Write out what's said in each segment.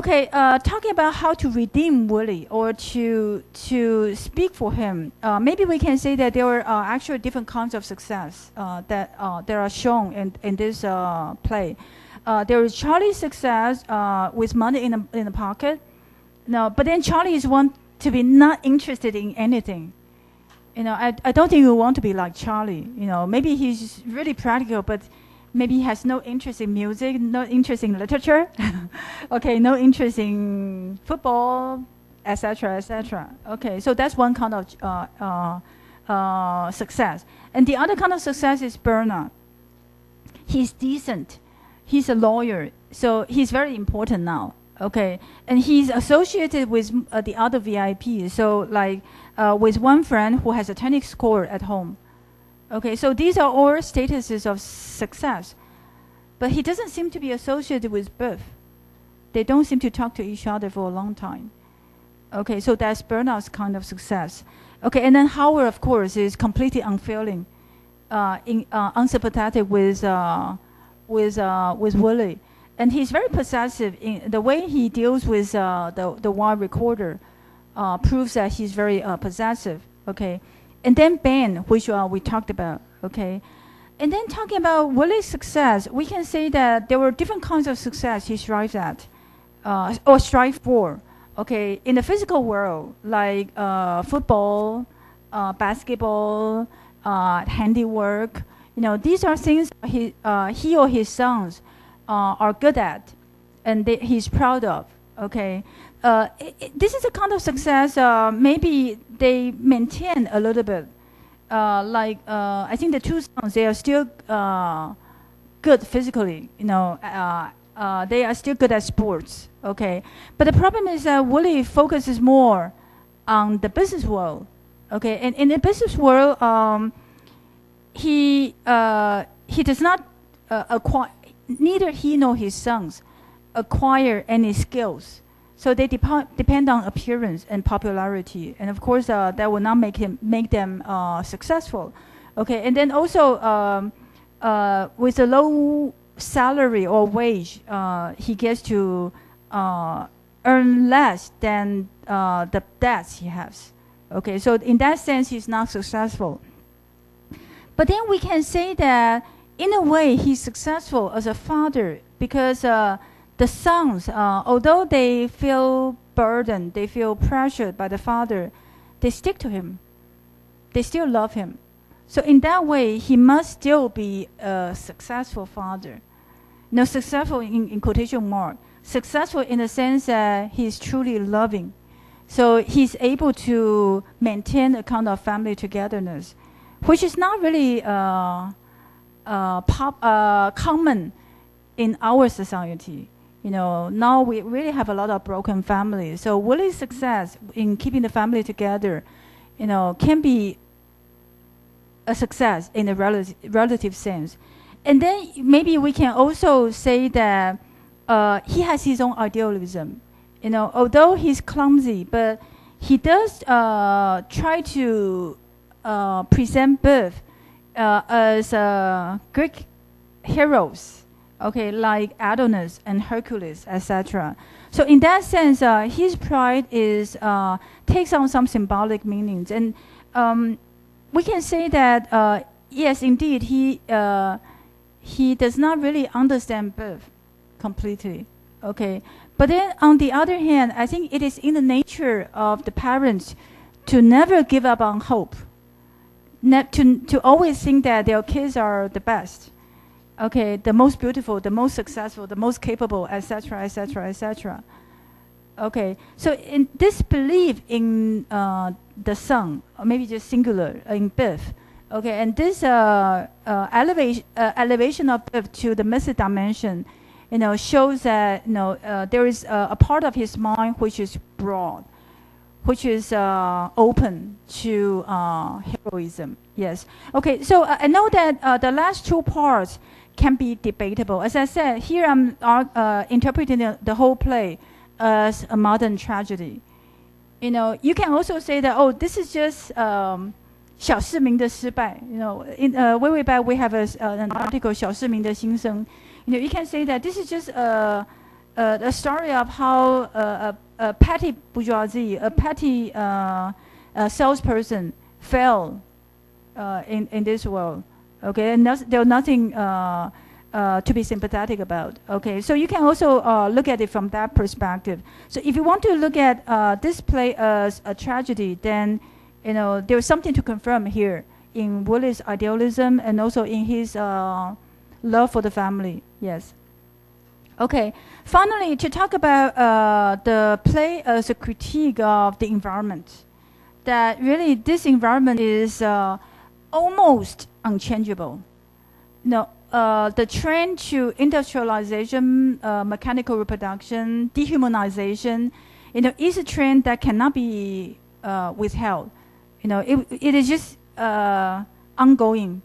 Okay, talking about how to redeem Willie or to speak for him, maybe we can say that there are actually different kinds of success that are shown in this play. There is Charlie's success with money in the pocket. No, but then Charlie is one to be not interested in anything. I don't think you want to be like Charlie. Maybe he's really practical, but maybe he has no interest in music, no interest in literature, okay, no interest in football, etc., etc. Okay, so that's one kind of success. And the other kind of success is Bernard. He's decent. He's a lawyer, so he's very important now. Okay, and he's associated with the other VIPs. So like with one friend who has a tennis court at home. Okay, so these are all statuses of success. But he doesn't seem to be associated with Biff. They don't seem to talk to each other for a long time. Okay, so that's Bernard's kind of success. Okay, and then Howard, of course, is completely unfeeling, unsympathetic with Willie. And he's very possessive. In the way he deals with the wire recorder proves that he's very possessive. Okay. And then Ben, which we talked about, okay? And then talking about Willie's success, we can say that there were different kinds of success he strives at, or strive for, okay? In the physical world, like football, basketball, handiwork, these are things he or his sons are good at, and he's proud of, okay? This is a kind of success, maybe they maintain a little bit. I think the two sons, they are still good physically, they are still good at sports, okay? But the problem is that Willie focuses more on the business world, okay? And in the business world, he does not acquire, neither he nor his sons acquire any skills. So they depend on appearance and popularity, and of course that will not make them successful. Okay, and then also with a low salary or wage, he gets to earn less than the debts he has. Okay, so in that sense, he's not successful. But then we can say that in a way he's successful as a father because the sons, although they feel burdened, they feel pressured by the father, they stick to him. They still love him. So in that way, he must still be a successful father. Successful in quotation mark. Successful in the sense that he's truly loving. So he's able to maintain a kind of family togetherness, which is not really common in our society. Now we really have a lot of broken families. So Willie's success in keeping the family together, can be a success in a relative sense. And then maybe we can also say that he has his own idealism. Although he's clumsy, but he does try to present Biff as Greek heroes. Okay, like Adonis and Hercules, etc. So in that sense, his pride is takes on some symbolic meanings, and we can say that yes, indeed, he does not really understand Biff completely. Okay, but then on the other hand, I think it is in the nature of the parents to never give up on hope, to always think that their kids are the best. Okay, the most beautiful, the most successful, the most capable, etc., etc., etc. Okay, so in this belief in the son, or maybe just singular, in Biff, okay, and this elevation of Biff to the mystic dimension, shows that there is a part of his mind which is broad, which is open to heroism. Yes. Okay. So I know that the last two parts can be debatable. As I said, here I'm interpreting the whole play as a modern tragedy. You can also say that, oh, this is just 小市民的失败. Way back we have an article 小市民的心声. You can say that this is just a a story of how a petty bourgeoisie, a petty salesperson fell in this world. Okay, and there's nothing to be sympathetic about. Okay, so you can also look at it from that perspective. So if you want to look at this play as a tragedy, then there's something to confirm here in Willis' idealism and also in his love for the family. Yes. Okay. Finally, to talk about the play as a critique of the environment, that really this environment is almost unchangeable. The trend to industrialization, mechanical reproduction, dehumanization, is a trend that cannot be withheld. It is just ongoing,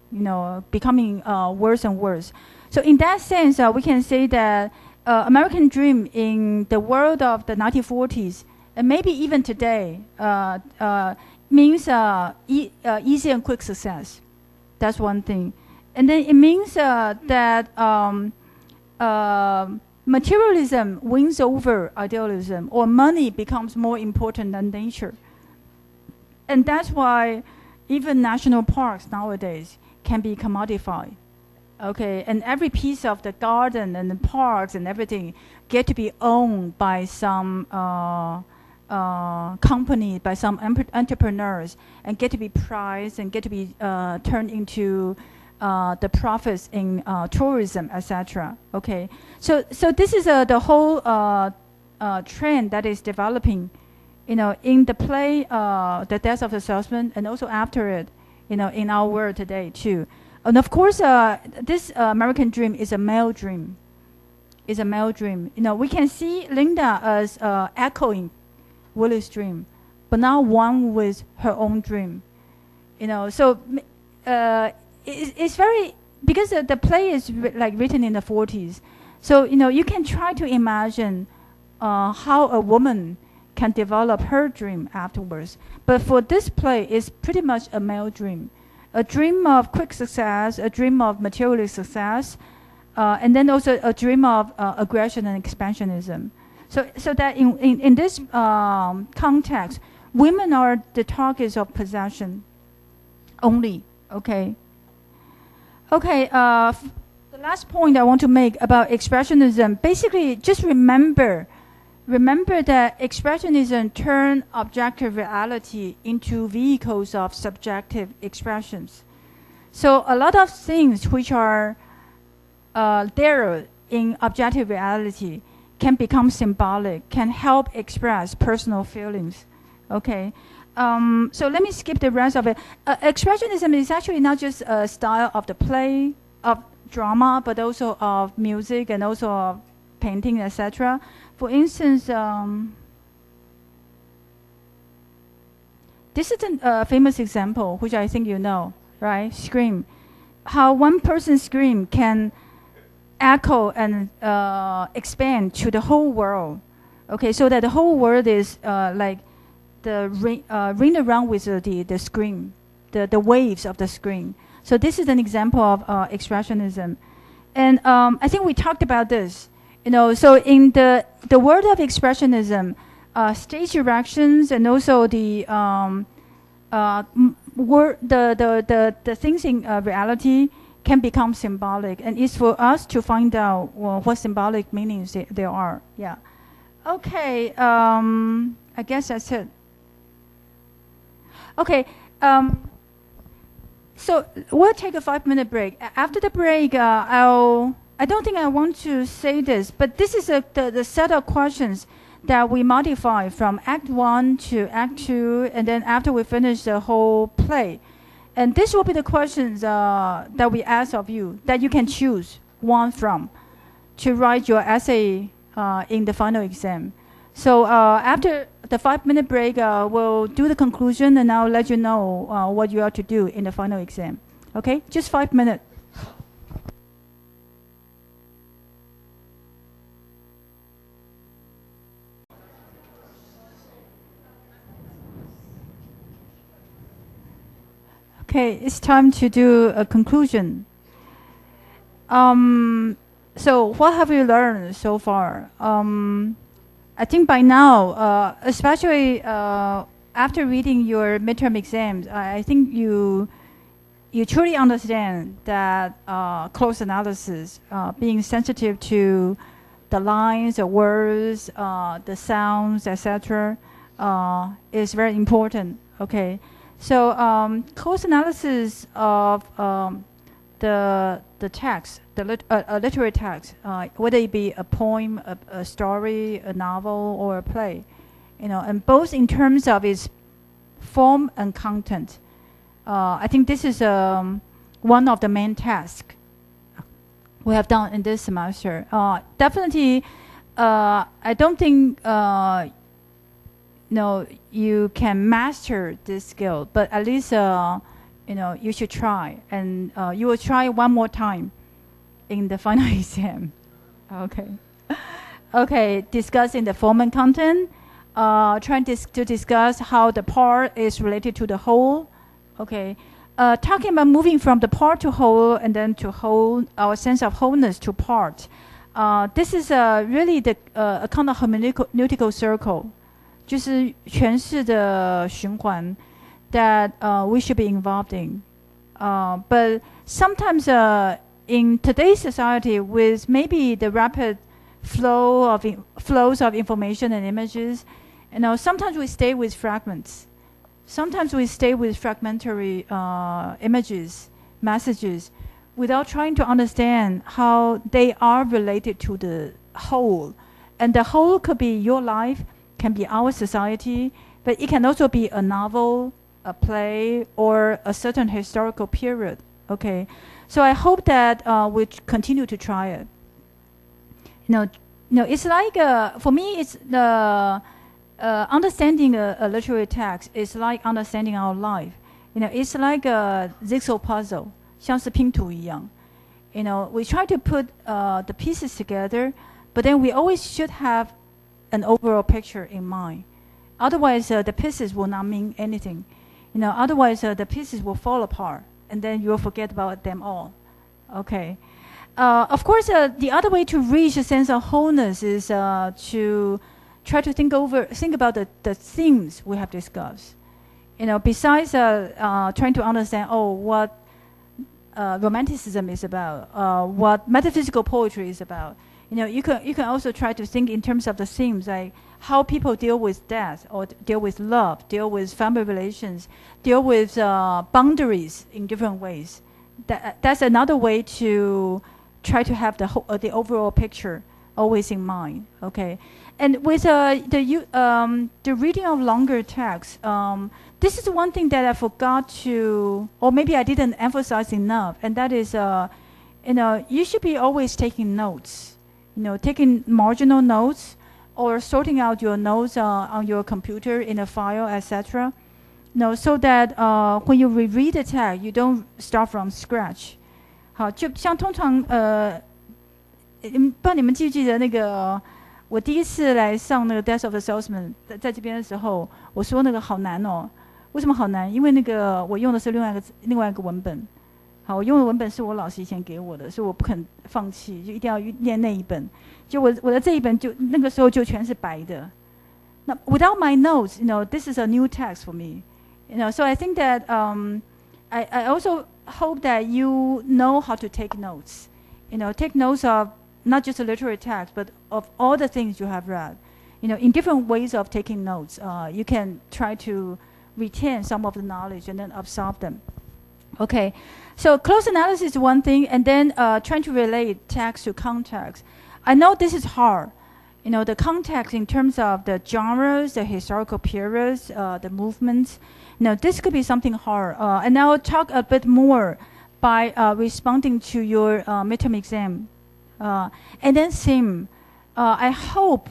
becoming worse and worse. So in that sense, we can say that American dream in the world of the 1940s, and maybe even today, means easy and quick success. That's one thing. And then it means that materialism wins over idealism, or money becomes more important than nature. And that's why even national parks nowadays can be commodified. Okay, and every piece of the garden and the parks and everything get to be owned by some company, by some entrepreneurs, and get to be priced and get to be turned into the profits in tourism, etc. Okay, so this is the whole trend that is developing, in the play, The Death of the Salesman, and also after it, in our world today too. And of course, this American dream is a male dream. Is a male dream. We can see Linda as echoing Willis' dream, but now one with her own dream. So it's very, because the play is written in the 40s. So you can try to imagine how a woman can develop her dream afterwards. But for this play, it's pretty much a male dream. A dream of quick success, a dream of materialistic success, and then also a dream of aggression and expansionism. So that in this context, women are the targets of possession only. Okay. Okay. The last point I want to make about expressionism, basically, just remember that expressionism turned objective reality into vehicles of subjective expressions. So a lot of things which are there in objective reality can become symbolic, can help express personal feelings. Okay, so let me skip the rest of it. Expressionism is actually not just a style of the play, of drama, but also of music and also of painting, etc. For instance, this is a famous example, which I think you know, right? Scream. How one person's scream can echo and expand to the whole world. Okay, so that the whole world is like the ring around with the scream, the waves of the scream. So this is an example of expressionism. And I think we talked about this. So in the world of expressionism, stage directions and also the things in reality can become symbolic, and it's for us to find out what symbolic meanings there are. Yeah. Okay. I guess that's it. Okay. So we'll take a 5-minute break. After the break, I don't think I want to say this, but this is the set of questions that we modify from Act 1 to Act 2, and then after we finish the whole play. And this will be the questions that we ask of you, that you can choose one from to write your essay in the final exam. So after the 5-minute break, we'll do the conclusion, and I'll let you know what you are to do in the final exam. Okay? Just 5 minutes. Okay, it's time to do a conclusion. So what have you learned so far? I think by now, especially after reading your midterm exams, I think you truly understand that close analysis, being sensitive to the lines, the words, the sounds, etc., is very important. Okay, so close analysis of the text, a literary text, whether it be a poem, a story, a novel, or a play, and both in terms of its form and content. I think this is one of the main tasks we have done in this semester. Definitely, I don't think you can master this skill, but at least you should try, and you will try one more time in the final exam. Okay. Okay, discussing the form and content, trying to discuss how the part is related to the whole. Okay, talking about moving from the part to whole, and then to whole, our sense of wholeness to part. This is really a kind of hermeneutical circle, 就是诠释的循环 that we should be involved in. But sometimes in today's society, with maybe the rapid flows of information and images, sometimes we stay with fragments. Sometimes we stay with fragmentary images, messages, without trying to understand how they are related to the whole. And the whole could be your life, can be our society, but it can also be a novel, a play, or a certain historical period. Okay, so I hope that we continue to try it. It's like for me, it's the understanding a literary text is like understanding our life. It's like a jigsaw puzzle, 像是拼图一样. We try to put the pieces together, but then we always should have an overall picture in mind. Otherwise, the pieces will not mean anything. Otherwise, the pieces will fall apart, and then you'll forget about them all. Okay. Of course, the other way to reach a sense of wholeness is to try to think about the themes we have discussed. Besides trying to understand, what romanticism is about, what metaphysical poetry is about. You can also try to think in terms of the themes, like how people deal with death, or deal with love, deal with family relations, deal with boundaries in different ways. That's another way to try to have the overall picture always in mind. Okay, and with the reading of longer texts, this is one thing that I forgot to, or maybe I didn't emphasize enough, and that is, you should be always taking notes. Taking marginal notes, or sorting out your notes on your computer in a file, etc. So that when you reread the text, you don't start from scratch. 好，就像通常不知道你们记不记得那个我第一次来上那个 Death of the Salesman 在这边的时候，我说那个好难哦。为什么好难？因为那个我用的是另外一个文本。好，我用的文本是我老师以前给我的，所以我不肯放弃，就一定要念那一本。就我的这一本就那个时候就全是白的。那 without my notes, this is a new text for me. So I think that I also hope that you know how to take notes. Take notes of not just a literary text, but of all the things you have read. In different ways of taking notes, you can try to retain some of the knowledge and then absorb them. Okay, so close analysis is one thing, and then trying to relate text to context. I know this is hard. The context in terms of the genres, the historical periods, the movements. This could be something hard. And I'll talk a bit more by responding to your midterm exam. And then theme. I hope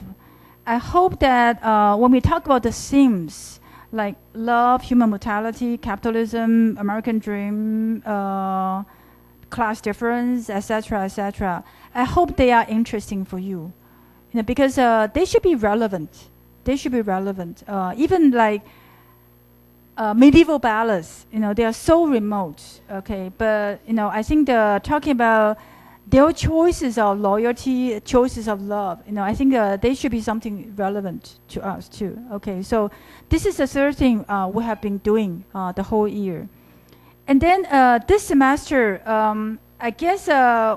that when we talk about the themes, like love, human mortality, capitalism, American dream, class difference, etc., etc., I hope they are interesting for you. Because they should be relevant. They should be relevant. Even like medieval ballads, they are so remote. Okay, but I think talking about their choices of loyalty, choices of love, I think they should be something relevant to us too. Okay, so this is the third thing we have been doing the whole year. And then this semester, I guess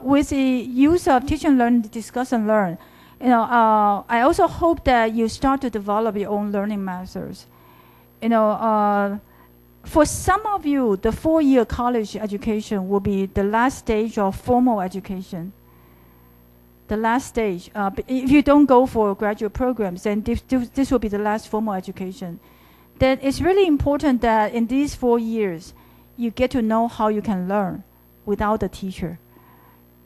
with the use of teach and learn, discuss and learn, I also hope that you start to develop your own learning methods. For some of you, the 4-year college education will be the last stage of formal education. The last stage. If you don't go for graduate programs, then this will be the last formal education. Then it's really important that in these 4 years, you get to know how you can learn without a teacher.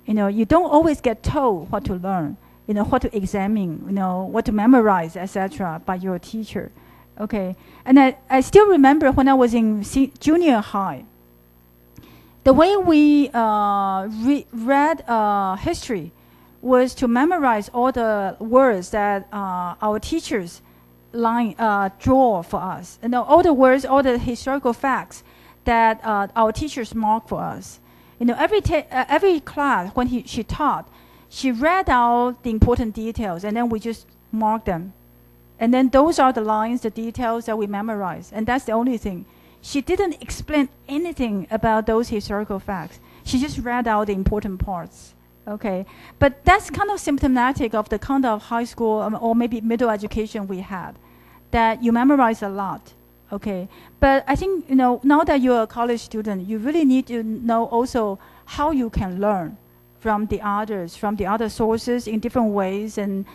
You don't always get told what to learn, what to examine, what to memorize, etc. by your teacher. Okay, and I still remember when I was in junior high, the way we read history was to memorize all the words that our teachers draw for us. All the words, all the historical facts that our teachers mark for us. Every class when she taught, she read out the important details, and then we just mark them. And then those are the lines, the details that we memorize. And that's the only thing. She didn't explain anything about those historical facts. She just read out the important parts. Okay. But that's kind of symptomatic of the kind of high school or maybe middle education we had, that you memorize a lot. Okay. But I think, now that you're a college student, you really need to know also how you can learn from the others, from the other sources in different ways, and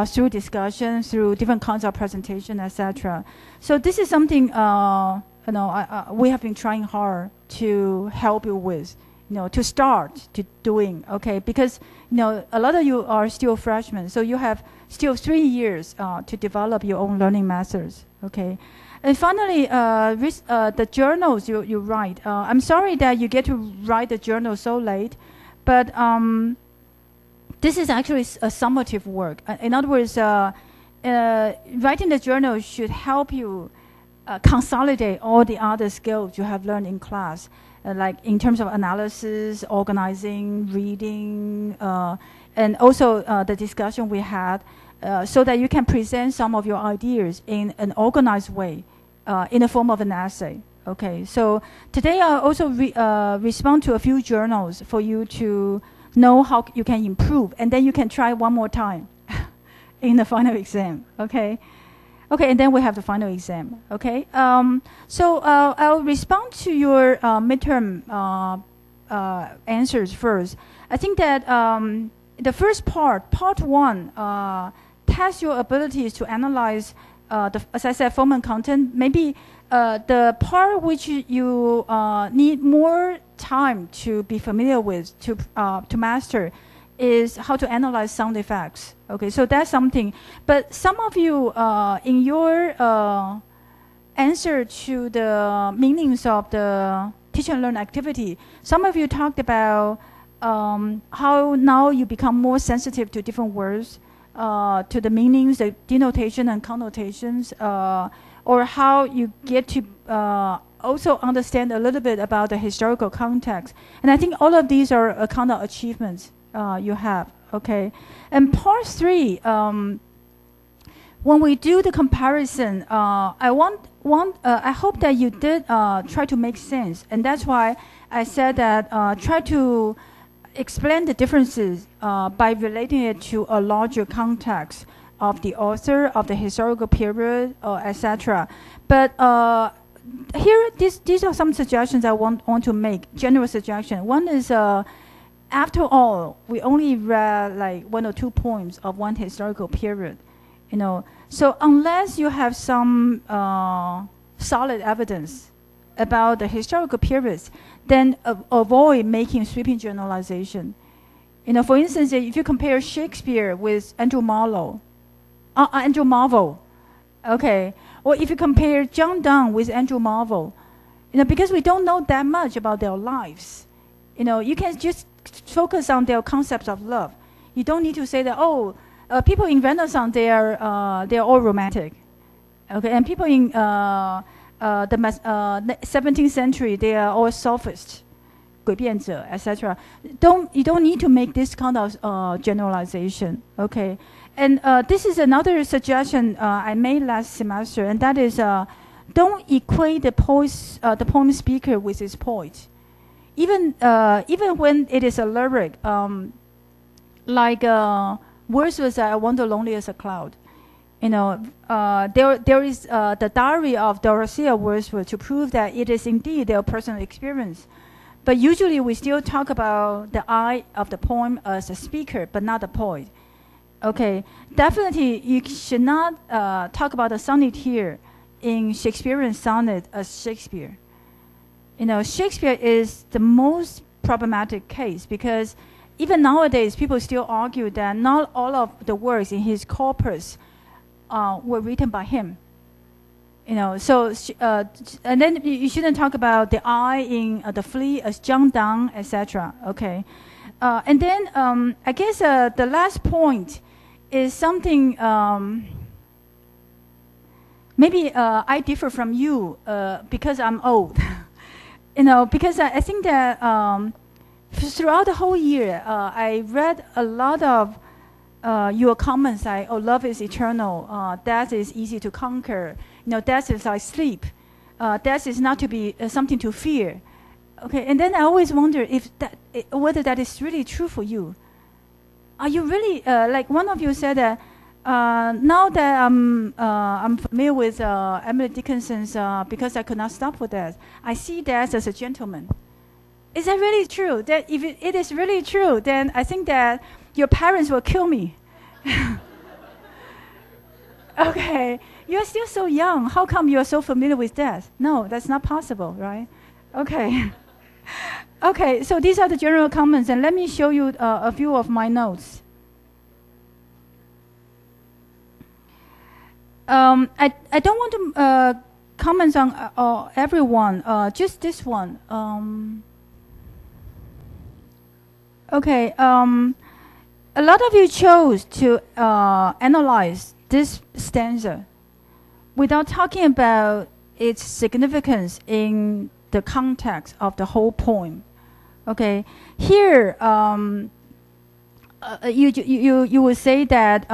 through discussion, through different kinds of presentation, etc. So this is something we have been trying hard to help you with, to start to doing. Okay, because a lot of you are still freshmen, so you have still 3 years to develop your own learning methods. Okay, and finally, the journals you write. I'm sorry that you get to write the journal so late, but this is actually a summative work. In other words, writing the journal should help you consolidate all the other skills you have learned in class, like in terms of analysis, organizing, reading, and also the discussion we had, so that you can present some of your ideas in an organized way, in the form of an essay. Okay, so today I'll also respond to a few journals for you to know how you can improve, and then you can try one more time in the final exam. Okay, and then we have the final exam. Okay, so I'll respond to your midterm answers first. I think that the first part 1, test your abilities to analyze as I said, form and content. Maybe the part which you need more time to be familiar with, to master, is how to analyze sound effects. Okay, so that's something. But some of you, in your answer to the meanings of the teach and learn activity, some of you talked about how now you become more sensitive to different words, to the meanings, the denotation and connotations, or how you get to also understand a little bit about the historical context. And I think all of these are a kind of achievements you have. Okay, and part 3, when we do the comparison, I hope that you did try to make sense, and that's why I said that try to explain the differences by relating it to a larger context of the author, of the historical period, etc. But here, these are some suggestions I want to make, general suggestions. One is, after all, we only read like 1 or 2 poems of one historical period, So unless you have some solid evidence about the historical periods, then avoid making sweeping generalization. For instance, if you compare Shakespeare with Andrew Marvell, okay, or if you compare John Donne with Andrew Marvell, because we don't know that much about their lives, you can just focus on their concepts of love. You don't need to say that, people in Renaissance, they're all romantic, okay, and people in the 17th century, they are all sophists, 诡辩者, etc. You don't need to make this kind of generalization. Okay, and this is another suggestion I made last semester, and that is don't equate the poem speaker with his poet. Even when it is a lyric, like Wordsworth's "I wander lonely as a cloud." There is the diary of Dorothea Wordsworth to prove that it is indeed their personal experience. But usually we still talk about the I of the poem as a speaker, but not the poet. Okay, definitely you should not talk about the sonnet here in Shakespearean sonnet as Shakespeare. Shakespeare is the most problematic case because even nowadays people still argue that not all of the works in his corpus were written by him. And then you shouldn't talk about the I in the Flea as John Donne, etc. Okay, and then I guess the last point is something maybe I differ from you because I'm old. Because I think that throughout the whole year I read a lot of your comments like, oh, love is eternal, death is easy to conquer, death is like sleep, death is not to be something to fear. Okay, and then I always wonder whether that is really true for you. Are you really like one of you said that now that I'm familiar with Emily Dickinson's Because I Could Not Stop with Death, I see death as a gentleman. Is that really true? That if it is really true, then I think that your parents will kill me. Okay, you're still so young. How come you're so familiar with death? No, that's not possible, right? Okay. Okay, so these are the general comments, and let me show you a few of my notes. I don't want to comment on everyone, just this one. Okay, a lot of you chose to analyze this stanza without talking about its significance in the context of the whole poem. Okay, here you would say that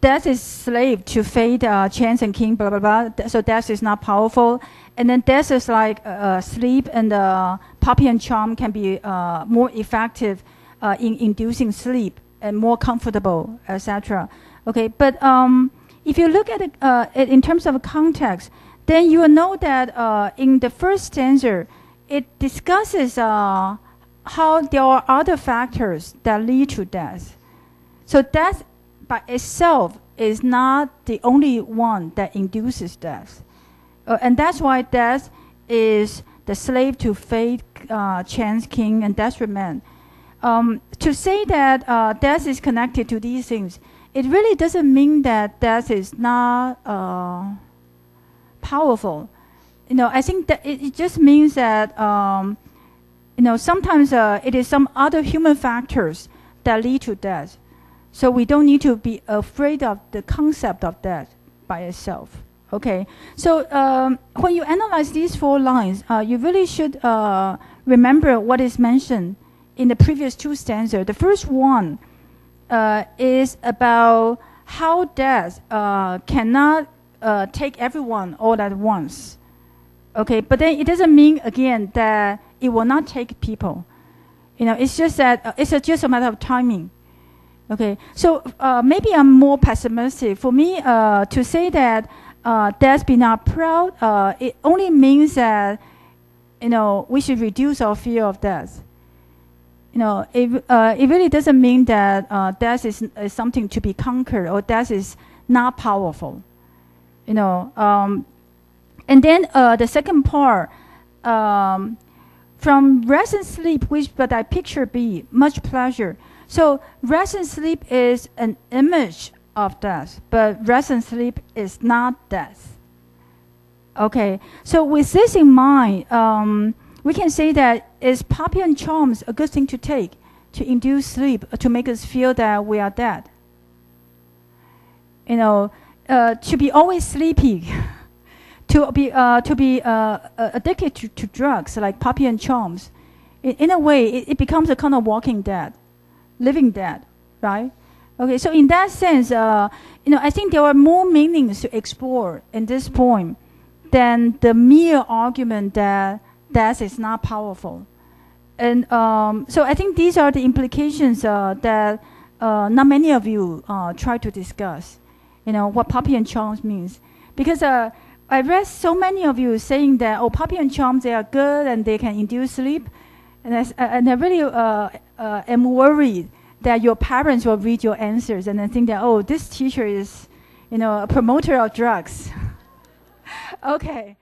death is slave to fate, chance and king, blah blah blah. So death is not powerful, and then death is like sleep, and poppy and charm can be more effective in inducing sleep and more comfortable, etc. Okay, but if you look at it in terms of context, then you will know that in the first stanza, it discusses how there are other factors that lead to death. So death by itself is not the only one that induces death. And that's why death is the slave to fate, chance, king, and desperate man. To say that death is connected to these things, it really doesn't mean that death is not powerful. I think that it just means that sometimes it is some other human factors that lead to death. So we don't need to be afraid of the concept of death by itself. Okay, so when you analyze these 4 lines, you really should remember what is mentioned in the previous 2 stanzas. The first one is about how death cannot take everyone all at once. Okay, but then it doesn't mean, again, that it will not take people. It's just that it's just a matter of timing. Okay, so maybe I'm more pessimistic. For me, to say that death be not proud, it only means that we should reduce our fear of death. It really doesn't mean that death is something to be conquered or death is not powerful. And then the second part, from rest and sleep, which but I picture be much pleasure. So rest and sleep is an image of death, but rest and sleep is not death. Okay, so with this in mind, we can say that is poppy and charms a good thing to take to induce sleep, to make us feel that we are dead? To be always sleepy, to be addicted to drugs like puppy and charms, in a way, it becomes a kind of walking dead, living dead, right? Okay, so in that sense, I think there are more meanings to explore in this poem than the mere argument that death is not powerful. And so I think these are the implications that not many of you try to discuss, what puppy and charms means. Because I read so many of you saying that, puppy and charms, they are good and they can induce sleep. And I really am worried that your parents will read your answers and then think that, this teacher is, a promoter of drugs. Okay.